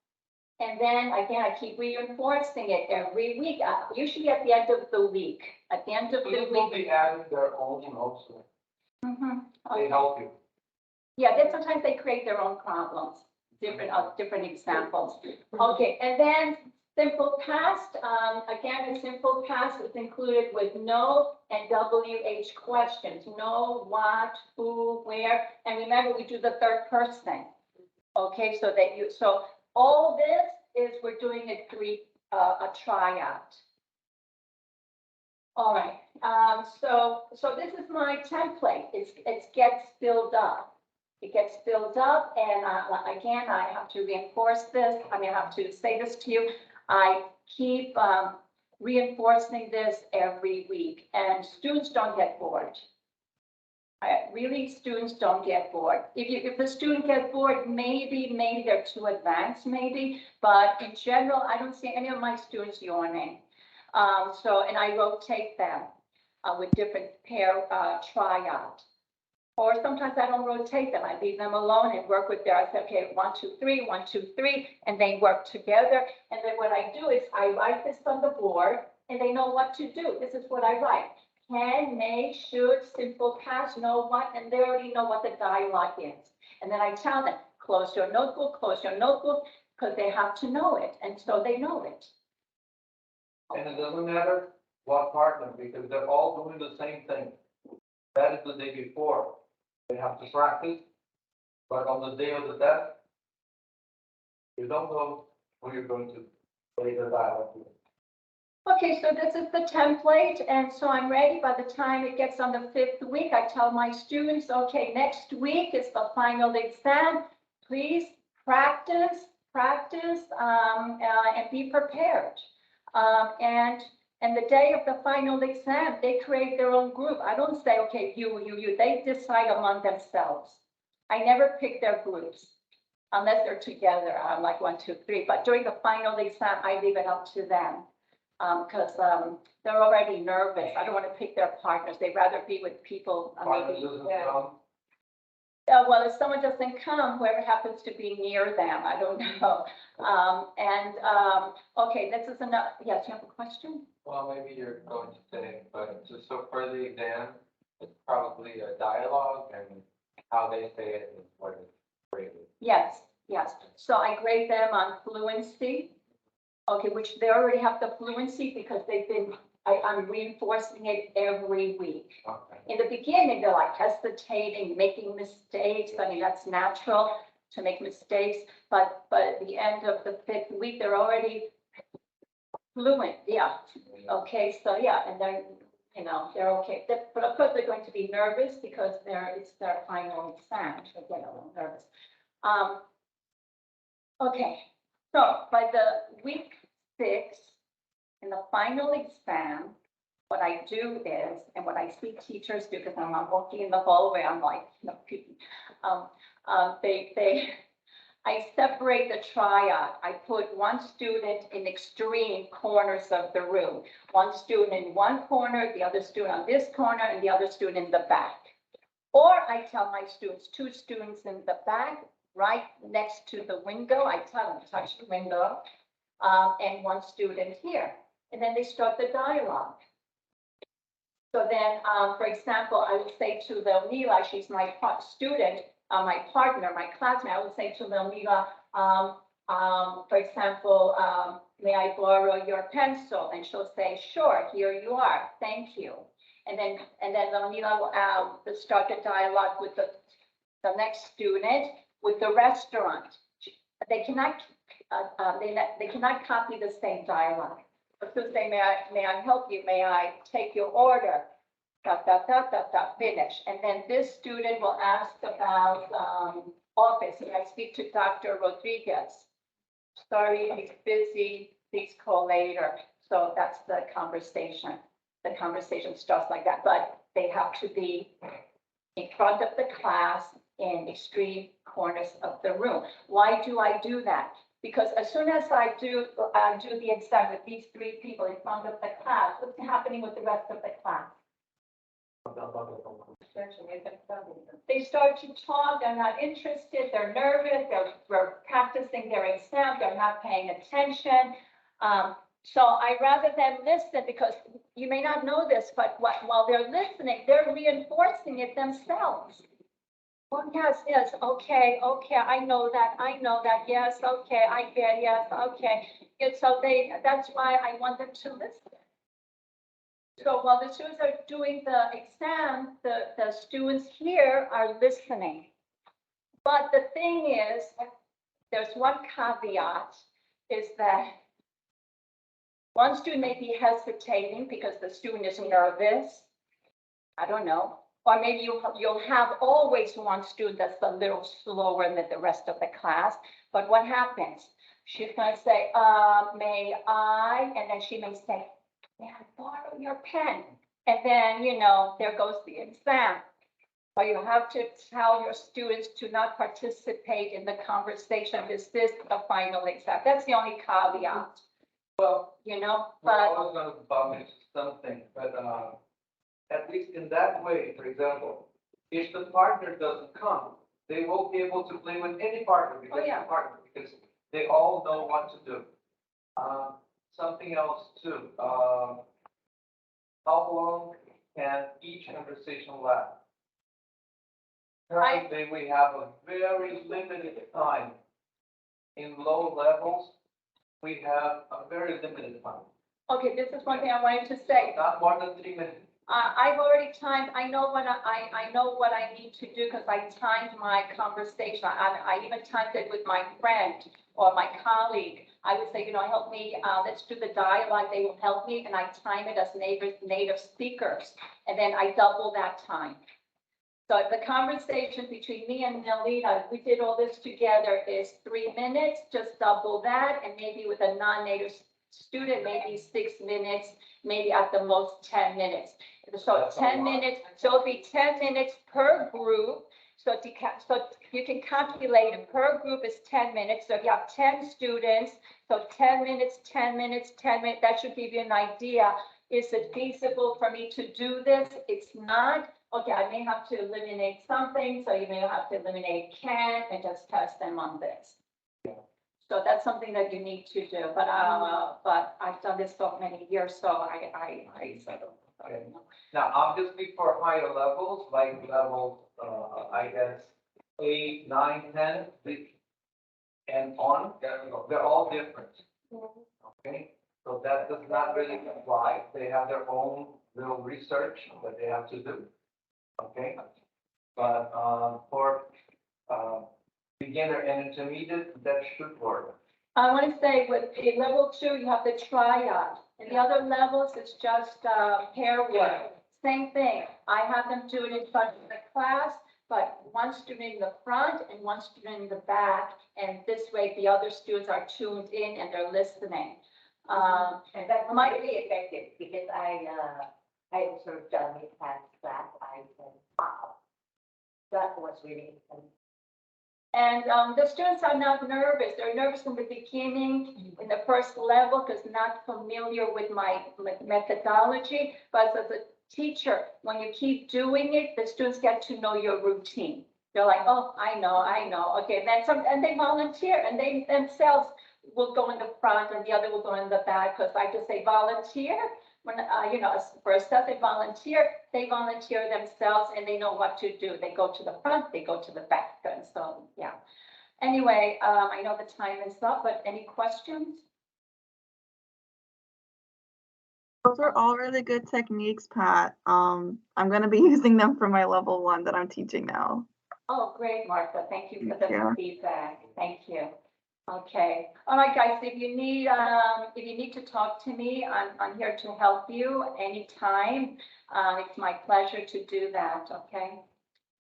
[SPEAKER 5] And then again, I keep reinforcing it every week, usually at the end of the week. At the end of the
[SPEAKER 1] Students will
[SPEAKER 5] week.
[SPEAKER 1] be adding their own also.
[SPEAKER 5] Mhm.
[SPEAKER 1] They help you.
[SPEAKER 5] Yeah, then sometimes they create their own problems, different examples. Okay, and then simple past, again, the simple past is included with no and WH questions. No, what, who, where, and remember, we do the third person. Okay, so all this is, we're doing it a tryout. All right, so this is my template. It gets filled up. It gets filled up, and again, I have to reinforce this. I mean, I have to say this to you. I keep reinforcing this every week, and students don't get bored. Really, students don't get bored. If the student gets bored, maybe they're too advanced, maybe, but in general, I don't see any of my students yawning. And I rotate them with different pair tryout. Or sometimes I don't rotate them. I leave them alone and work with their, I say, okay, 1, 2, 3, 1, 2, 3, and they work together. And then what I do is I write this on the board, and they know what to do. This is what I write. Can, may, should, simple past, know what, and they already know what the dialogue is. And then I tell them, close your notebook, because they have to know it, and so they know it.
[SPEAKER 1] And it doesn't matter what partner, because they're all doing the same thing. That is the day before. They have to practice, but on the day of the test, you don't know who you're going to play the dialogue with.
[SPEAKER 5] Okay, so this is the template, and so I'm ready. By the time it gets on the 5th week, I tell my students, okay, next week is the final exam. Please practice, and be prepared. And the day of the final exam, they create their own group. I don't say, okay, you. They decide among themselves. I never pick their groups unless they're together. I'm like 1, 2, 3. But during the final exam, I leave it up to them because they're already nervous. I don't want to pick their partners. They'd rather be with people.
[SPEAKER 1] Partner doesn't come.
[SPEAKER 5] Well, if someone doesn't come, whoever happens to be near them, I don't know. Okay, this is enough. Yes, you have a question?
[SPEAKER 2] Well, maybe you're going to say, but just so for the exam, it's probably a dialogue and how they say it is what is graded.
[SPEAKER 5] Yes. So I grade them on fluency. Okay, which they already have the fluency because I'm reinforcing it every week.
[SPEAKER 2] Okay.
[SPEAKER 5] In the beginning, they're like hesitating, making mistakes. I mean, that's natural to make mistakes, but at the end of the 5th week, they're already fluent. Yeah. Okay. So yeah, and they're okay. But of course, they're going to be nervous because it's their final exam. So they get a little nervous. Okay. So by the week 6, in the final exam, what I do is, and what I see teachers do, because I'm walking in the hallway, I'm like, I separate the tryout. I put one student in extreme corners of the room, one student in one corner, the other student on this corner, and the other student in the back. Or I tell my students, 2 students in the back, right next to the window. I tell them, touch the window, and 1 student here. And then they start the dialogue. So then, for example, I would say to Leonila, she's my student, my partner, my classmate, I would say to Leonila, for example, may I borrow your pencil? And she'll say, sure, here you are, thank you. And then Leonila will start the dialogue with the next student with the restaurant. They cannot copy the same dialogue. So say, may I help you? May I take your order? Finish. And then this student will ask about office, and I speak to Dr. Rodriguez. Sorry, he's busy, please call later. So that's the conversation. The conversation starts like that, but they have to be in front of the class in extreme corners of the room. Why do I do that? Because as soon as I do the exam with these three people in front of the class, what's happening with the rest of the class? They start to talk, they're not interested, they're nervous, they're practicing their exam, they're not paying attention. So I rather them listen, because you may not know this, but while they're listening, they're reinforcing it themselves. Well, yes, okay, I know that, yes, okay, I get, yes, okay. And so that's why I want them to listen. So while the students are doing the exam, the students here are listening. But the thing is, there's one caveat, is that one student may be hesitating because the student is nervous. I don't know. Or maybe you'll have always one student that's a little slower than the rest of the class. But what happens? She's going to say, may I? And then she may say, may I borrow your pen? And then, there goes the exam. But you have to tell your students to not participate in the conversation. Is this the final exam? That's the only caveat.
[SPEAKER 1] Well,
[SPEAKER 5] But
[SPEAKER 1] I was gonna bump into something, but, at least in that way, for example, if the partner doesn't come, they won't be able to play with any partner, because
[SPEAKER 5] Oh, yeah.
[SPEAKER 1] the partner, because they all know what to do. Something else too, how long can each conversation last? Currently, we have a very limited time. In low levels, we have a very limited time,
[SPEAKER 5] okay, this is one thing I wanted to say.
[SPEAKER 1] not more than 3 minutes.
[SPEAKER 5] I've already timed, I know what I need to do, because I timed my conversation. I even timed it with my friend or my colleague. I would say, help me, let's do the dialogue. They will help me, and I time it as native speakers. And then I double that time. So the conversation between me and Nelita, we did all this together, is 3 minutes, just double that. And maybe with a non-native student, maybe 6 minutes, maybe at the most 10 minutes. So
[SPEAKER 1] That's a
[SPEAKER 5] 10
[SPEAKER 1] lot.
[SPEAKER 5] minutes, so it'll be 10 minutes per group. So you can calculate it, per group is 10 minutes. So if you have 10 students, so 10 minutes, 10 minutes, 10 minutes, that should give you an idea. Is it feasible for me to do this? It's not. Okay, I may have to eliminate something, so you may have to eliminate can and just test them on this. So that's something that you need to do, but I've done this for many years, so I sort of.
[SPEAKER 1] Now, obviously for higher levels, like level, I guess, 8, 9, 10, and on, they're all different. Okay, so that does not really apply. They have their own little research that they have to do. Okay, but, for, beginner and intermediate, that should work.
[SPEAKER 5] I want to say with the level 2, you have the triad, and the other levels, it's just pair work. Same thing. I have them do it in front of the class, but one student in the front and one student in the back, and this way the other students are tuned in and they're listening.
[SPEAKER 3] And that might be effective, because I observed John in class, I said, wow, that was really.
[SPEAKER 5] And the students are not nervous. They're nervous in the beginning, in the first level, because not familiar with my methodology. But as a teacher, when you keep doing it, the students get to know your routine. They're like, oh, I know. Okay, and they volunteer, and they themselves will go in the front, and the other will go in the back. Because I just say volunteer. When, for a step, they volunteer themselves, and they know what to do. They go to the front, they go to the back, and so, yeah. Anyway, I know the time is up, but any questions?
[SPEAKER 4] Those are all really good techniques, Pat. I'm gonna be using them for my level 1 that I'm teaching now.
[SPEAKER 5] Oh, great, Martha. Thank you for the
[SPEAKER 4] Thank you.
[SPEAKER 5] feedback. Thank you. Okay. All right, guys, if you need to talk to me, I'm here to help you anytime. It's my pleasure to do that, okay?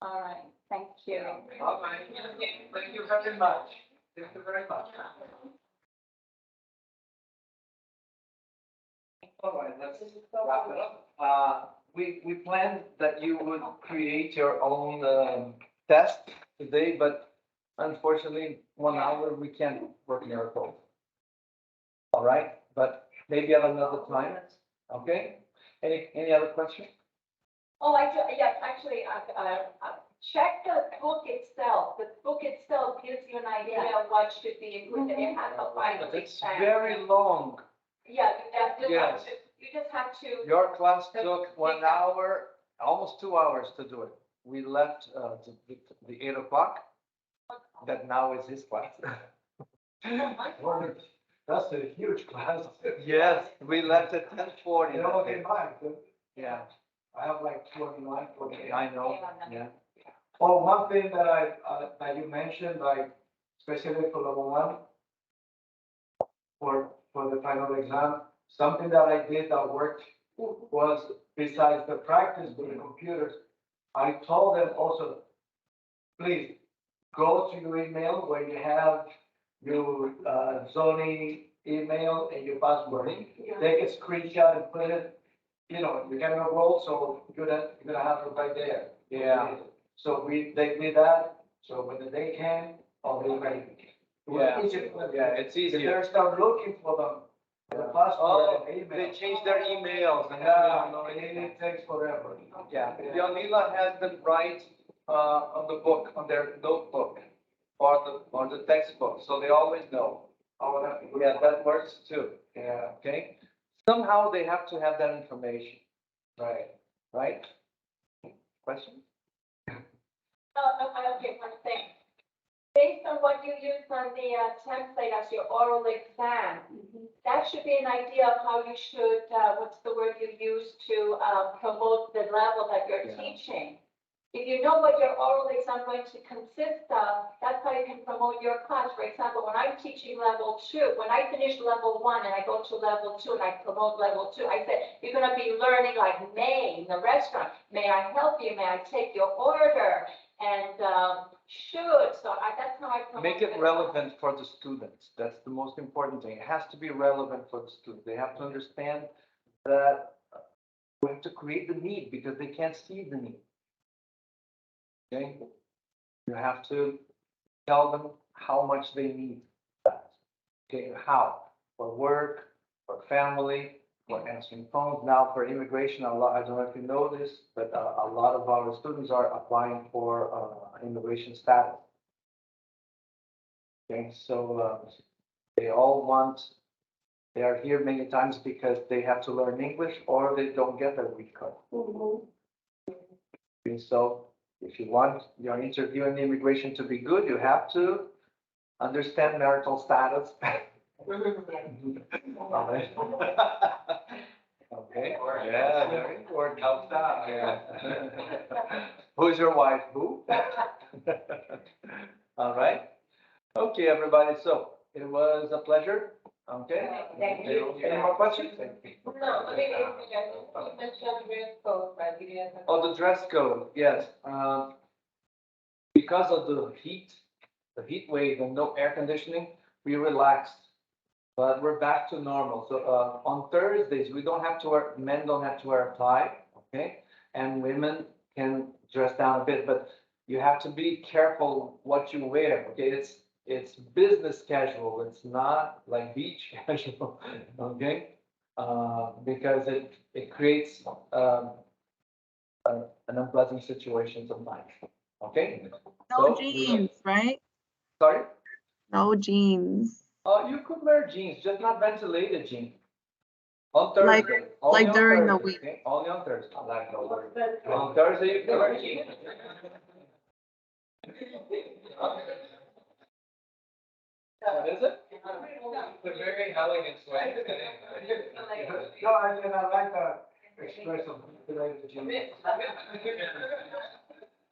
[SPEAKER 5] All right. Thank you.
[SPEAKER 1] All right. Thank you very much. Thank you very much. All right, let's wrap it up. We planned that you would create your own test today, but unfortunately, 1 hour, we can't work miracles. All right, but maybe at another time, okay? Any other questions?
[SPEAKER 5] Oh, yes, actually, check the book itself. The book itself gives you an idea of what should be included. It has a final
[SPEAKER 1] It's
[SPEAKER 5] exam.
[SPEAKER 1] very long.
[SPEAKER 5] Yeah,
[SPEAKER 1] Yes.
[SPEAKER 5] you just have to.
[SPEAKER 1] Your class took 1 hour, almost 2 hours to do it. We left the 8 o'clock, that now is his class.
[SPEAKER 9] That's a huge class.
[SPEAKER 1] Yes, we left at 10:40.
[SPEAKER 9] You know, okay, mine,
[SPEAKER 1] Yeah,
[SPEAKER 9] I have like 29, 28.
[SPEAKER 1] I know, yeah.
[SPEAKER 9] Oh, one thing that that you mentioned, like, especially for level one, for the final exam, something that I did that worked was, besides the practice with the computers, I told them also, please, go to your email where you have your zoning email and your password. Take a screenshot and put it, you know, you're gonna roll, so you're gonna have it right there.
[SPEAKER 1] Yeah.
[SPEAKER 9] So they did that, so when the day came, oh, they were ready. It was
[SPEAKER 1] Yeah.
[SPEAKER 9] easier for them.
[SPEAKER 1] Yeah, it's
[SPEAKER 9] If
[SPEAKER 1] easier.
[SPEAKER 9] they start looking for them, the
[SPEAKER 1] Oh,
[SPEAKER 9] password and
[SPEAKER 1] they
[SPEAKER 9] email.
[SPEAKER 1] changed their emails and
[SPEAKER 9] Yeah, it takes forever.
[SPEAKER 1] yeah. Leonila has them write on the book, on their notebook, or the textbook, so they always know.
[SPEAKER 9] Oh, that's good.
[SPEAKER 1] Yeah, that works too,
[SPEAKER 9] Yeah,
[SPEAKER 1] okay? Somehow they have to have that information,
[SPEAKER 9] right.
[SPEAKER 1] right? Question?
[SPEAKER 5] Okay, one thing. Based on what you use on the template as your oral exam, that should be an idea of how you should, what's the word you use to promote the level that you're
[SPEAKER 1] Yeah.
[SPEAKER 5] teaching. If you know what your oral exam is going to consist of, that's how you can promote your class. For example, when I'm teaching level 2, when I finish level 1 and I go to level 2 and I promote level 2, I said, you're going to be learning like May in the restaurant. May I help you? May I take your order? And should, so that's how I promote.
[SPEAKER 1] Make it
[SPEAKER 5] the
[SPEAKER 1] relevant for the students. That's the most important thing. It has to be relevant for the students. They have to understand that we have to create the need because they can't see the need. Okay? You have to tell them how much they need that. Okay, how? For work, for family, for answering phones. Now for immigration, a lot, I don't know if you know this, but a lot of our students are applying for immigration status. Okay, so they all want, they are here many times because they have to learn English or they don't get their green card. And so if you want your interview in immigration to be good, you have to understand marital status. Okay, yeah, very important.
[SPEAKER 2] Helps out.
[SPEAKER 1] Yeah. Who's your wife? Who? All right. Okay, everybody. So it was a pleasure. Okay.
[SPEAKER 3] Thank you.
[SPEAKER 1] Any more questions?
[SPEAKER 6] No, I mean, you mentioned dress code, but you didn't.
[SPEAKER 1] Oh, the dress code, yes. Because of the heat wave and no air conditioning, we relaxed. But we're back to normal. So on Thursdays, we don't have to wear, men don't have to wear a tie, okay? And women can dress down a bit, but you have to be careful what you wear, okay? It's business casual. It's not like beach casual, okay? Because it creates an unpleasant situation sometimes, okay?
[SPEAKER 4] No
[SPEAKER 1] So-
[SPEAKER 4] jeans, right?
[SPEAKER 1] Sorry?
[SPEAKER 4] No jeans.
[SPEAKER 1] You could wear jeans, just not ventilated jeans. On
[SPEAKER 4] Like-
[SPEAKER 1] Thursday. only
[SPEAKER 4] like
[SPEAKER 1] on
[SPEAKER 4] during the
[SPEAKER 1] Thursday,
[SPEAKER 4] week.
[SPEAKER 1] okay? Only on Thursday. On Thursday, you can wear jeans. What is it?
[SPEAKER 2] It's a very elegant way.
[SPEAKER 9] No, I like that expression related to gym.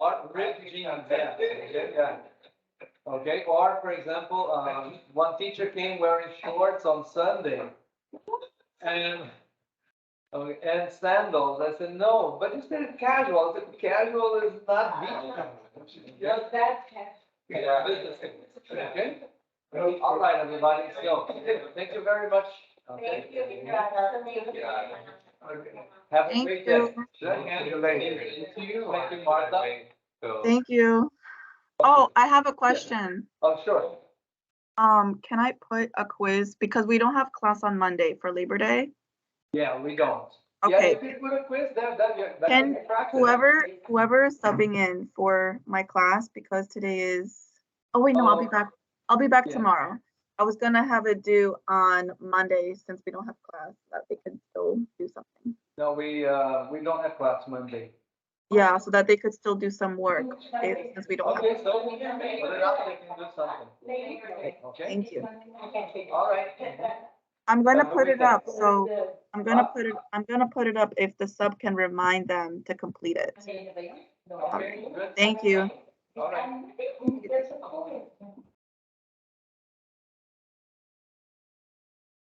[SPEAKER 1] Or ripped jeans, yeah, okay, yeah. Okay, or for example, one teacher came wearing shorts on Sunday. And, okay, and sandals. I said, no, but you said casual. I said, casual is not beach.
[SPEAKER 6] Does that have?
[SPEAKER 2] Yeah.
[SPEAKER 1] Okay? All right, everybody, so, thank you very much. Okay.
[SPEAKER 6] Thank you.
[SPEAKER 1] Have a
[SPEAKER 4] Thank
[SPEAKER 1] great
[SPEAKER 4] you.
[SPEAKER 1] day. See you later.
[SPEAKER 2] To you, thank you, Martha. So,
[SPEAKER 4] Thank you. Oh, I have a question.
[SPEAKER 1] Oh, sure.
[SPEAKER 4] Can I put a quiz because we don't have class on Monday for Labor Day?
[SPEAKER 1] Yeah, we don't. Yeah,
[SPEAKER 4] Okay.
[SPEAKER 1] if you put a quiz there, that
[SPEAKER 4] Can
[SPEAKER 1] be practice.
[SPEAKER 4] whoever is subbing in for my class, because today is, oh wait, no, I'll be back. I'll be back
[SPEAKER 1] Yeah.
[SPEAKER 4] tomorrow. I was gonna have it due on Monday since we don't have class, that they could still do something.
[SPEAKER 1] No, we don't have class Monday.
[SPEAKER 4] Yeah, so that they could still do some work since we don't have.
[SPEAKER 1] Okay, so put it up, they can do something. Okay,
[SPEAKER 4] Thank you.
[SPEAKER 1] all right.
[SPEAKER 4] I'm gonna
[SPEAKER 1] Have a
[SPEAKER 4] put
[SPEAKER 1] good
[SPEAKER 4] it up,
[SPEAKER 1] day.
[SPEAKER 4] so I'm gonna put it up if the sub can remind them to complete it.
[SPEAKER 1] Okay, good.
[SPEAKER 4] Thank you.
[SPEAKER 1] All right.